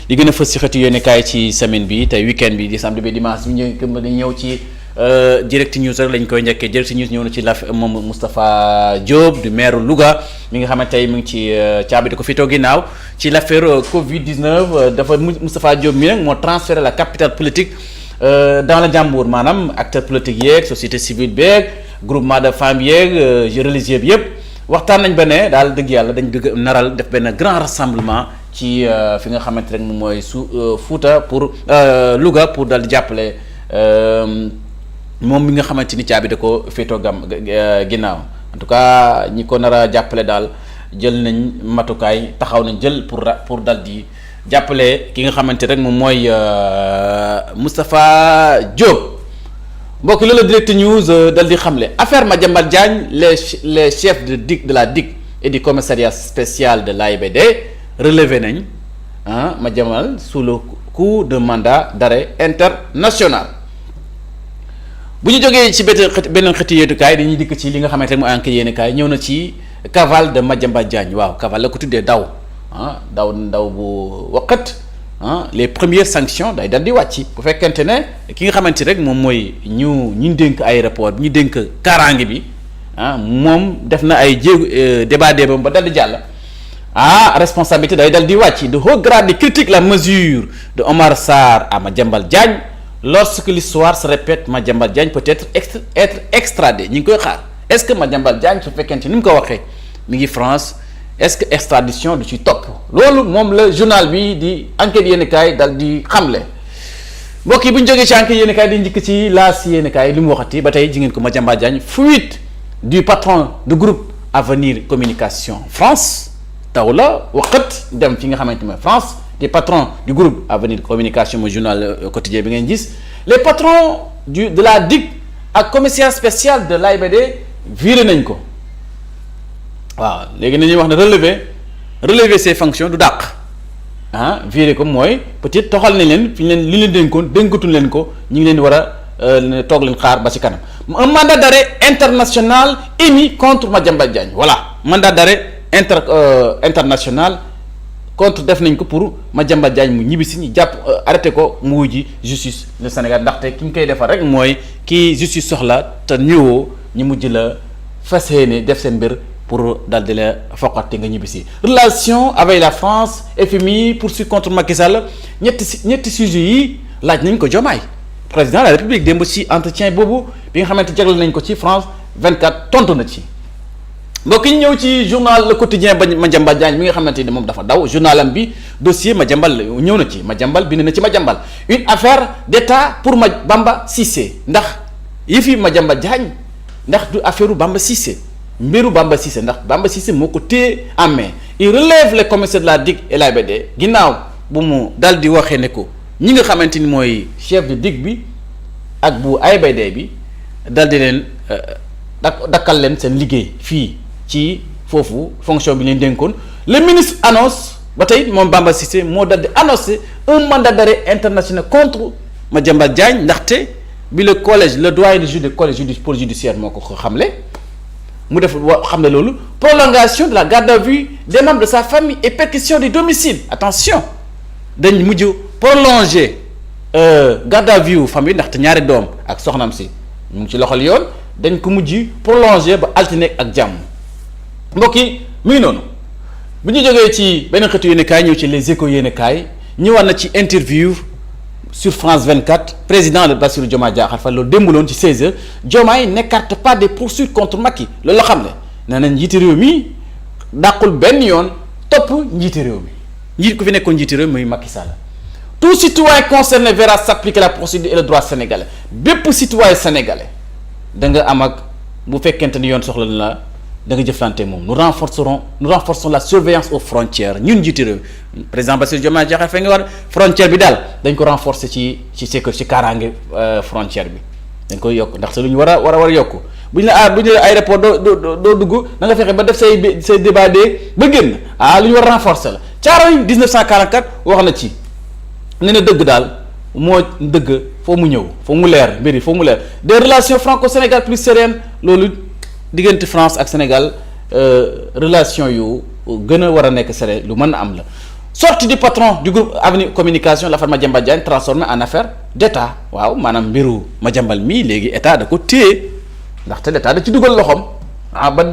li gën a fës ci xëtu yéenekaay ci semaine bi tey week-end bi di samedi bi dimanche bi ñëw ci Direct News rek lañ koy njëkkee Direct News ñëw na ci moom Moustapha Diop du maire Louga mi nga xamante tey mu ngi ci caabi di ko fitoo ginnaaw ci l'affaire Covid-19 dafa Moustapha Diop mi nag moo transféré la capitale politique dans le Njàmbur maanaam acteur politique yeeg société civile beeg groupement de femmes yeeg religieux bi yëpp waxtaan nañ ba ne daal dëgg yàlla dañ bëgg naral def benn grand rassemblement ci fi nga xamante rek moom mooy Fuuta pour Louga pour daal di jàppale moom mi nga xamante ni caabi da ko féetoo ginnaaw en tout cas ñi ko nar a jàppale daal jël nañ matukaay taxaw nañ jël pour dal di jàppale ki nga xamante rek moom mooy Moustapha Diop mbokk loolu Direct News dal di xamle affaire Madiambal Diagne les chefs de la DIC et du commissariat spécial de l'AIBD relevé nañ Madiambal sous le coup de mandat d'arrêt international. bu ñu jógee ci beneen xëti yéetukaay dañuy dikk ci li nga xamante ne mu enquête yéenekaay ñëw na ci cavale de Madiambal Diagne waaw cavale la ko tuddee daw daw bu waqat les premières sanctions day dal di wàcc bu fekkente ne ki nga xamante rek moom mooy ñu dénk aéroport bi ñu dénk kaaraange bi moom def na ay jéego débat ba dal di jàll responsabilité day dal di wàcc de haut grade critique la mesure de Omar Sarr à Madiambal Diagne. Lorsque l'histoire se répète Madiambal Diagne peut être extradé ñu ngi koy xaar est-ce que Madiambal Diagne su fekkente ni mu ko waxee mi ngi France est-ce que extradition du ci topp loolu moom la journal bi di enquête yéenekaay dal di xamle mbokk yi bu ñu jógee ci enquête yéenekaay di njëkk ci laas yéenekaay li mu waxati ba tey ji ngeen ko Madiambal Diagne fuite du patron de groupe Avenir Communication France taw la waxat dem fi nga xamante ne France. des patrons du groupe Avenir Communication mooy journal quotidien bi ngeen gis les patrons de la DIC ak commissaire spécial de l'AIBD viré nañ ko waaw léegi nañuy wax ne relever ses fonctions du dàq viré ko mooy peut-être toxal nañ leen fi ñu leen li leen dénkoon dénkatuñ leen ko ñu ngi leen di war a toog leen xaar ba ci kanam un mandat d'arrêt international émis contre Madiambal Diagne voilà mandat d'arrêt international contre def nañ ko pour Madiambal Diagne mu ñibbisi ñu jàpp arrêté ko mu wuji justice le Sénégal ndaxte ki ñu koy defar rek mooy kii justice soxla te ñëwoo ñu mujj la fas yéene def seen mbir pour dal di la foqate nga ñibbisi. relation avec la France FMI poursuite contre Macky Sall ñetti sujets yi laaj nañ ko Diomaye président de la République démb ci entretien boobu bi nga xamante jagleel nañ ko ci France 24 tontu na ci. mbokk yi ñëw ci journal Le Quotidien ba Madiambal Diagne mi nga xamante ni moom dafa daw journalam bi dossier Madiambal ñëw na ci Madiambal bind na ci Madiambal une affaire d'état pour Bamba Cissé ndax yëfi Madiambal Diagne ndax du affaire Bamba Cissé mbiru Bamba Cissé ndax Bamba Cissé moo ko téye en main il relève les commissaires de la DIC et l'AIBD ginnaaw bu mu dal di waxee ne ko ñi nga xamante ni mooy chef de DIC bi ak bu AIBD bi dal di leen dakkal leen seen liggéey fii ci foofu fonction bi leen dénkoon le ministre annonce ba tey moom Bamba Cissé moo dal di annoncé un mandat d'arrêt international contre Madiambal Diagne ndaxte bi le doyen du juge de collège pôle judiciaire moo ko xamle mu def xam ne loolu prolongation de la garde à vue des membres de sa famille et perquisition du domicile attention dañ mujj prolonger garde à vue famille ndaxte ñaari doom ak soxnam si mu ngi ci loxol yoon dañ ko mujj prolonger ba altine ak jàmm mbokk yi mu ngi noonu bu ñu jógee ci beneen xëtu yéenekaay ñëw ci les échos yéenekaay ñëwaat na ci interview sur France 24 président de Bassirou Diomaye Diakhar Faye loolu démb loon ci 16h Diomaye n'écarte pas des poursuites contre Macky loolu la xam ne nee nañ njiiti réew mi dàqul benn yoon topp njiiti réew mi ku fi nekkoon njiiti réew mi muy Macky Sall tout citoyen concerné verra s'appliquer la procédure et le droit sénégalais bépp citoyen sénégalais da nga am ak bu fekkente ni yoon soxla na la da nga jëflante moom nous renforçons la surveillance aux frontières ñun njiiti réew président Bassirou Diomaye Diakhar Faye nga war frontière bi daal dañ ko renforcer ci kaaraange frontière bi dañ koy yokk ndax lu ñu war a yokk bu ñu la aéroport doo dugg da nga fexe ba def say débat ba génn lu ñu war a renforcer la Thiaroye 1944 wax na ci nee na dëgg daal moo dëgg foo mu ñëw foo mu leer mbir yi foo mu leer des relations franco-sénégal plus sereines loolu diggante France ak Sénégal relation yu gën a war a nekk serré lu mën a am la sortie du patron du groupe Avenir Communication l'affaire Madiambal Diagne transformée en affaire d'État waaw maanaam mbiru Madiambal mii léegi état da ko téye ndaxte l'état da ci dugal loxoom ba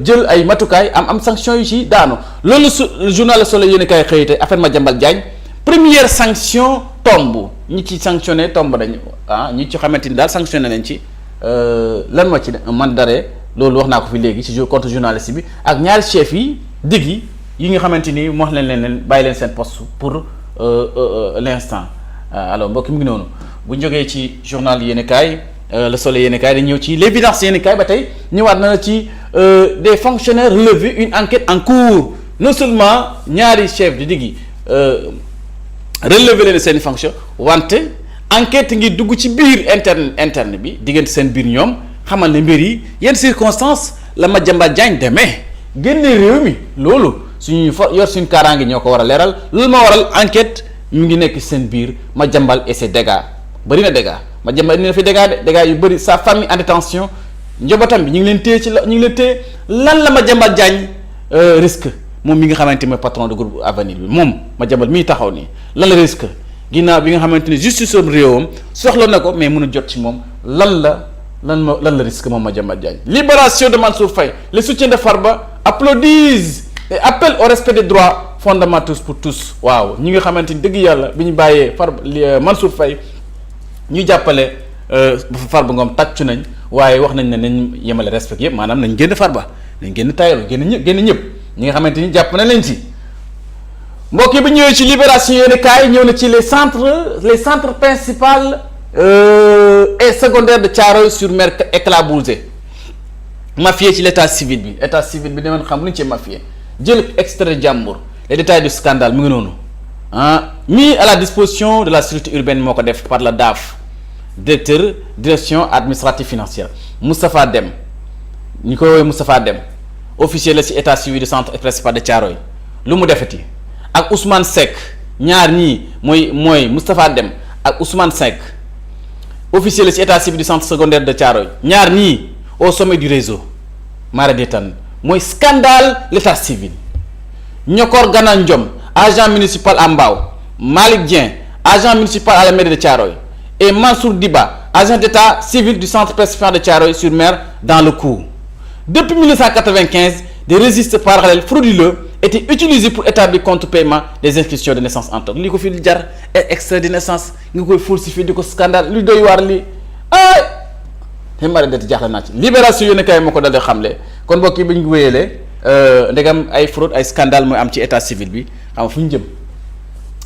jël ay matukaay am sanction yu ci daanu loolu journal Le Soleil yéen kay xëy tey affaire Madiambal Diagne première sanction tombe ñi ci sanctionné tombe dañ ñi ci xamante ni daal sanctionné nañ ci lan moo ci man daree loolu wax naa ko fi léegi ci contre journaliste bi ak ñaari chef yi dig yi nga xamante ni mu wax leen bàyyi leen seen poste pour l'instant alors mbokk mi ngi noonu bu ñu jógee ci journal yéen kaay Le Soleil yéen kaay dañ ñëw ci l'évidence yéen kaay ba tey ñëwaat na ci des fonctionnaires relevés une enquête en cours non seulement ñaari chef di digg relever leen seen fonction wante enquête ngi dugg ci biir interne bi diggante seen biir ñoom xamal ne mbir yi yenn circonstances la Madiambal Diagne demee génne réew mi loolu suñuy yor suñu kaaraange ñoo ko war a leeral loolu moo waral enquête mu ngi nekk seen biir Madiambal et ses dégâts bëri na dégâts Madiambal indi na fi dégâts yu bëri sa famille en détention njabootam bi ñu ngi leen téye lan la Madiambal Diagne risque moom mi nga xamante mooy patron de groupe Avenir bi moom Madiambal miy taxaw nii lan la risque ginnaaw bi nga xamante ni justice am réewam soxla na ko mais mënu jot ci moom lan la risque moom Madiambal Diagne. Libération de Mansour Faye les soutiens de Farba applaudissent et appellent au respect des droits fondamentaux pour tous waaw ñi nga xamante ni dëgg yàlla bi ñu bàyyee Mansour Faye ñu jàppale Farba Ngom tàccu nañ waaye wax nañ ne nañ yemale respect yëpp maanaam nañ génn Farba nañ génn Tahirou génn ñëpp ñi nga xamante ni jàpp na leen ci mbokk yi bu ñëwee ci Libération yéen kaay ñëw na ci les centres principaux et secondaires de Thiaroye-sur-Mer éclaboussés mafieux ci l'état civil bi ne man xam lu ñu ci mafieux jël extrait jàmbur les détails du scandale mu ngi noonu mis à la disposition de la sécurité urbaine moo ko def par la DAF direction administrative financière Moustapha Dem ñu koy woowee Moustapha Dem officier la ci état civil du centre principal de Thiaroye lu mu defeti ak Ousmane Seck ñaar ñii mooy Moustapha Dem ak Ousmane Seck officier la ci état civil du centre secondaire de Thiaroye ñaar ñii au sommet du réseau mara détan mooy scandale l'état civil Ñokor Gana Ndiom agent municipal à Mbao Malick Dieng agent municipal à la mairie de Thiaroye et Mansour Diba agent d'état civil du centre principal de Thiaroye-sur-Mer dans le coup. Depuis 1995, des registres parallèles frauduleux étaient utilisés pour établir contre-paiement des inscriptions de naissance en toog li ko fi jar extrait de naissance nga koy falsifier di ko scandale lu doy waar li ay te mara det jaaxle naa ci Libération yéen kay moo ko dal di xamle kon mbokk yi bu ñu wéyalee ndegam ay fraude ay scandale mooy am ci état civil bi xam fu ñu jëm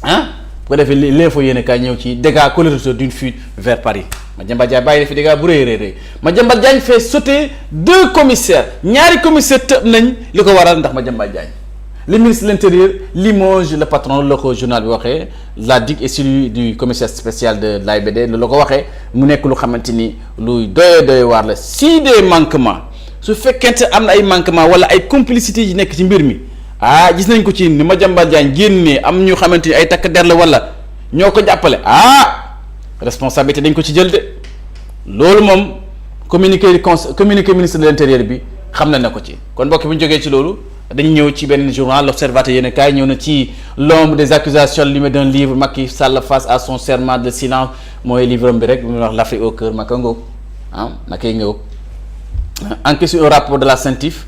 bu ko defee l'info yéen kay ñëw ci dégâts collatéraux d'une fuite vers Paris Madiambal Diagne bàyyi na fi dégâts bu rëy Madiambal Diagne fait sauter 2 commissaires ñaari commissaires tëb nañ li ko waral ndax Madiambal Diagne le ministre de l'Intérieur limoge le patron la ko journal bi waxee la DIC et celui du commissaire spécial de l'AIBD la ko waxee mu nekk lu xamante ni luy doy waar la si des manquements su fekkente am na ay manquements wala ay complicité yi nekk ci mbir mi gis nañ ko ci ni Madiambal Diagne génnee am ñu xamante ni ay takk der la wala ñoo ko jàppale responsabilité dañ ko ci jël de loolu moom communiqué ministre de l'Intérieur bi xam na ko ci kon mbokk bu ñu jógee ci loolu dañu ñëw ci benn journal l'Observateur yéen kaay ñëw na ci l'ombre des accusations limée d'un livre Macky Sall face à son serment de silence mooy livre bi rek bu ñuy wax l'Afrique au cœur Macky ngoog nakay ngoog enquête sur un rapport de la CENTIF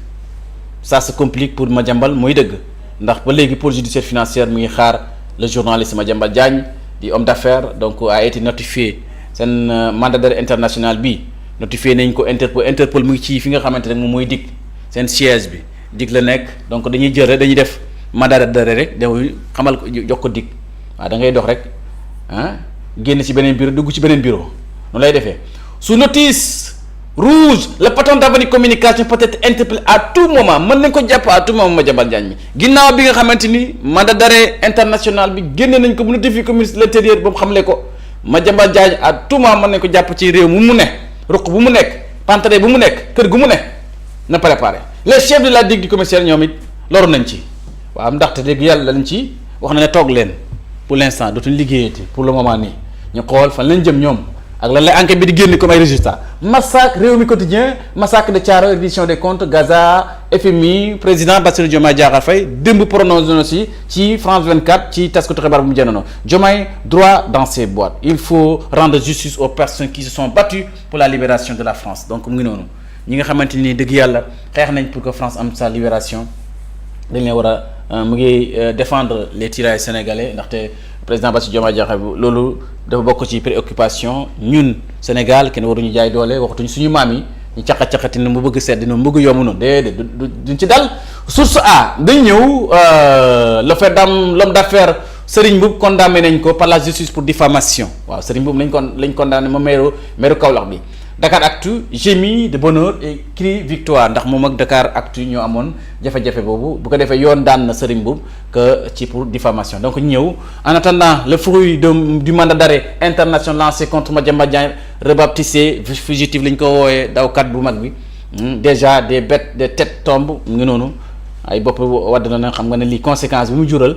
ça se complique pour Madiambal mooy dëgg ndax ba léegi pôle judiciaire financière mu ngi xaar le journaliste Madiambal Diagne di homme d'affaires donc a été notifié seen mandat d'arrêt international bi notifié nañ ko Interpol mu ngi ci fi nga xamante ne moom mooy DIC seen siège bi DIC la nekk donc dañuy jël rek dañuy def mandat d'arrêt rek da xamal ko jox ko DIC da ngay dox rek génn ci beneen bureau dugg ci beneen bureau noonu lay defee sous notice rouge le patron d'Avenir Communication peut être interpellé à tout moment mën nañ ko jàpp à tout moment Madiambal Diagne mi ginnaaw bi nga xamante ni mandat d'arrêt international bi génne nañ ko bu notifié ko ministre de l'Intérieur boobu xamle ko Madiambal Diagne à tout moment mën nañ ko jàpp ci réew mu ne ruq bu mu nekk pantere bu mu nekk kër gu mu ne na préparé les chefs de la DIC du commissaire ñoom it loru nañ ci waaw ndaxte dégg yàlla lañ ci wax na ne toog leen pour l'instant dootuñ liggéeyati pour le moment nii ñu xool fan lañ jëm ñoom ak lan lay enquête bi di génn comme ay résultats massacre Rewmi Quotidien massacre de Thiaroye reddition des comptes Gaza FMI président Bassirou Diomaye Diakhar Faye démb prononcé aussi ci France 24 ci taskatu xibaar bu mu jënoon Diomaye droit dans ses boîtes il faut rendre justice aux personnes qui se sont battues pour la libération de la France donc mu ngi noonu ñi nga xamante ni dëgg yàlla xeex nañ pour que France am sa libération dañ leen war a mu ngi défendre les tirailleurs sénégalais ndaxte président Bassirou Diomaye Diakhar loolu dafa bokk ci préoccupation ñun Sénégal kenn waruñu jaay doole waxatuñ suñu maam yi ñu caqat-caqati na mu bëgg sedd na mu bëgg yomb noonu déedéet duñ ci dal. source A dañ ñëw l'homme d'affaires Serigne Mboup condamné nañ ko par la justice pour diffamation waaw Serigne Mboup lañ condamné ma meeru Kaolack bi. Dakar Actu gémit de bonheur et crie victoire ndax moom ak Dakar Actu ñoo amoon jafe-jafe boobu bu ko defee yoon daan na Serigne Mboup que ci pour diffamation donc ñëw en attendant le fruit du mandat d'arrêt international lancé contre Madiambal Diagne rebaptisé fugitif lañ ko woowee dawkat bu mag bi déjà des têtes tombent mu ngi noonu ay bopp wadd na xam nga ne lii conséquence bi mu jural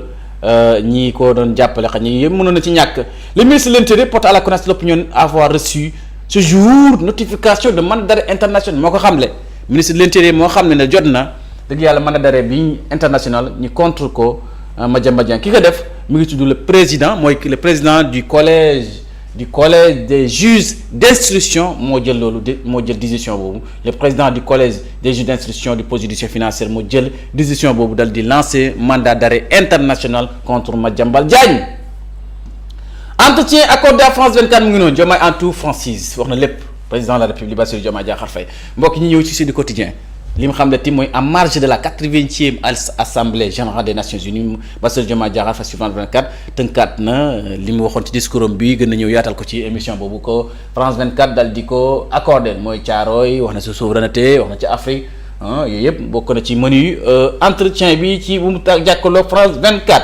ñii ko doon jàppale xam ñi yëpp mënoon na ci ñàkk le ministre de l'Intérieur porte à la connaissance de l'opinion avoir reçu ce jour notification de mandat d'arrêt international moo ko xamle ministre de l'Intérieur moo xam ne jot na dëgg yàlla mandat d'arrêt bi international ñu contre ko Madiambal Diagne ki ko def mu ngi tudd le président mooy le président du collège des juges d'instruction moo jël loolu moo jël décision boobu le président du collège des juges d'instruction du pôle judiciaire financier moo jël décision boobu dal di lancer mandat d'arrêt international contre Madiambal Diagne. Entretien accordé à France 24 mu ngi noonu Diomaye en tout franchise wax na lépp président de la République Bassirou Diomaye Diakhar Faye mbokk ñi ñëw ci Sud Quotidien li mu xam ne tim mooy en marge de la 80e assemblée générale des Nations Unies Bassirou Diomaye Diakhar Faye sur France 24 tënkaat na li mu waxoon ci discours am bi gën na ñëw yaatal ko ci émission boobu ko France 24 dal di ko accordé mooy Thiaroye wax na ci souveraineté wax na ci Afrique yooyu yëpp bokk na ci menu entretien bi ci bu mu jàkkaloo France 24.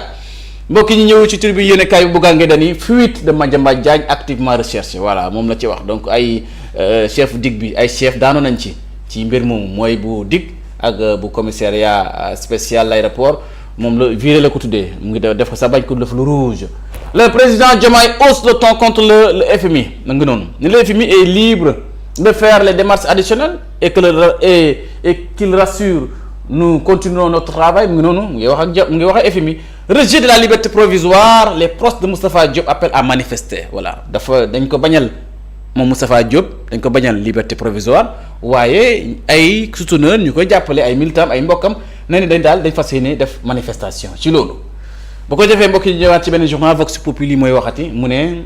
mbokk ñi ñëw ci tur bi yéen kaay bu buggaa nge dani fuite de Madiambal Diagne activement recherché voilà moom la ci wax donc ay chef DIC bi ay chef daanu nañ ci mbir moomu mooy bu DIC ak bu commissariat spécial l'aéroport moom la viré la ko tuddee mu ngi def ko sa bañ ko def lu rouge. Le président Diomaye hausse le ton contre le FMI na nga noonu ne le FMI est libre de faire les démarches additionnelles et qu'il rassure nous continuons notre travail mu ngi noonu mu ngi wax ak FMI. Rejet de la liberté provisoire les proches de Moustapha Diop appellent à manifester voilà dañ ko bañal moom Moustapha Diop dañ ko bañal liberté provisoire waaye ay souteneurs ñu koy jàppale ay militants ay mbokkam nee ni dañ fas yéene def manifestation ci loolu. bu ko defee mbokk yi ñëwaat ci benn journal Vox Populi mooy waxati mu ne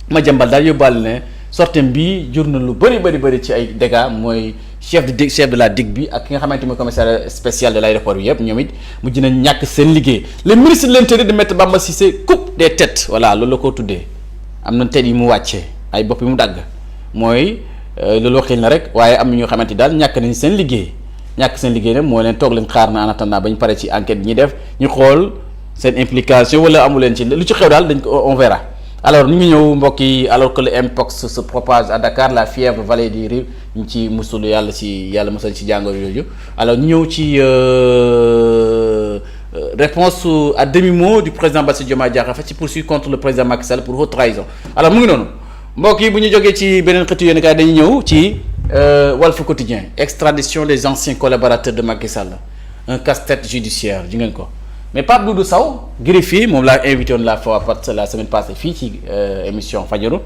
Madiambal daal yóbbaale ne sortem bi jur na lu bëri ci ay dégâts mooy chef de la DIC bi ak ki nga xamante mooy commissaire spécial de l'aéroport bi yëpp ñoom it mujj nañ ñàkk seen liggéey le ministre de l'Intérieur de Maître Bamba Cissé coupe des têtes voilà loolu la ko tuddee am na tête yi mu wàccee ay bopp yi mu dagg mooy loolu waxil na rek waaye am na ñoo xamante daal ñàkk nañ seen liggéey nag moo leen toog leen xaar na en attendant ba ñu pare ci enquête bi ñuy def ñu xool seen implication wala amu leen ci lu ci xew daal dañ ko on verra. alors ñu ngi ñëw mbokk yi alors que le mpox se propage à Dakar la fièvre vallée du Rire ñu ci musul yàlla musal ci jàngoro yooyu alors ñu ñëw ci réponse à demi-mot du président Bassirou Diomaye Diakhar Faye ci poursuite contre le président Macky Sall pour haute trahison alors mu ngi noonu mbokk yi bu ñu jógee ci beneen xëtu yéen kaay dañuy ñëw ci Walf Quotidien extradition des anciens collaborateurs de Macky Sall un casse-tête judiciaire ji ngeen ko. mais Pape Doudou Sow greffier moom laa invité woon la semaine passée fii ci émission Fajaru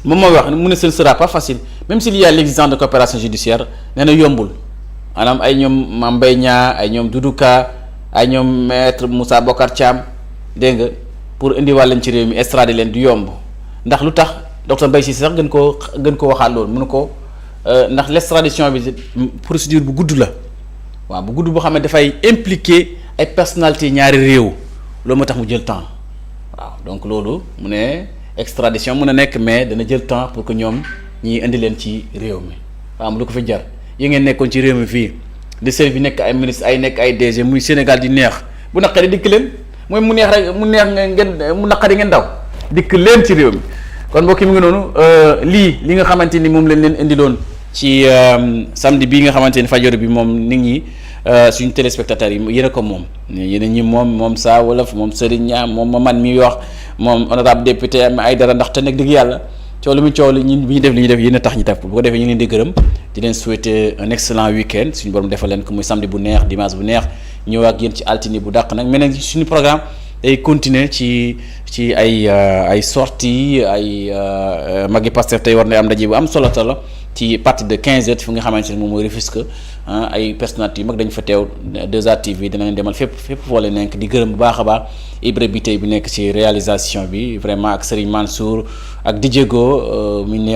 moom mooy wax mu ne ce ne sera pas facile même s'il y a l'exigence de coopération judiciaire nee na yombul maanaam ay ñoom Mame Mbaye Niang ay ñoom Doudou Ka ay ñoom maître Moussa Bocar Thiam dégg nga pour indiwaat leen ci réew mi extrader leen du yomb ndax lu tax docteur Mbaye Cissé sax gën koo waxaat loolu mënu ko ndax l'extradition bi procédure bu gudd la waaw bu gudd boo xam ne dafay impliquer ay personnalité ñaari réew loolu moo tax mu jël temps waaw donc loolu mu ne extradition mën a nekk mais dana jël temps pour que ñoom ñi indi leen ci réew mi waaw am lu ko fi jar yi ngeen nekkoon ci réew mi fii di servi nekk ay ministre ay nekk ay DG muy Sénégal di neex bu naqari dikk leen mooy mu neex rek mu neex ngeen mu naqari ngeen daw dikk leen ci réew mi kon mbokk yi mu ngi noonu li nga xamante ni moom lañ leen indiloon ci samedi bii nga xamante ni Fajaru bi moom nit ñi suñu téléspectateurs yi yéen a ko moom yéen ñi moom saa wolof moom Serigne Niang moom ma man mi wax moom honorable député am ay dara ndaxte nag dëgg yàlla coow lu mu coow li ñun bi ñu def li ñuy def yéen a tax ñu def bu ko defee ñu leen di gërëm di leen souhaiter un excellent week-end suñu borom defal leen ko muy samedi bu neex dimanche bu neex ñëw ak yéen ci altine bu dàq nag meneen suñu programme day continuer ci ay sorties ay magi Pastef tey war na am ndaje bu am solo ci partie de 15h fu nga xamante ne moom mooy Rufisque ay personnalités yu mag dañu fa teew 2A TV dina leen demal fépp foo leen nekk di gërëm bu baax a baax Ibra bi tey bi nekk ci réalisation bi vraiment ak Serigne Mansour ak Didiego mi ne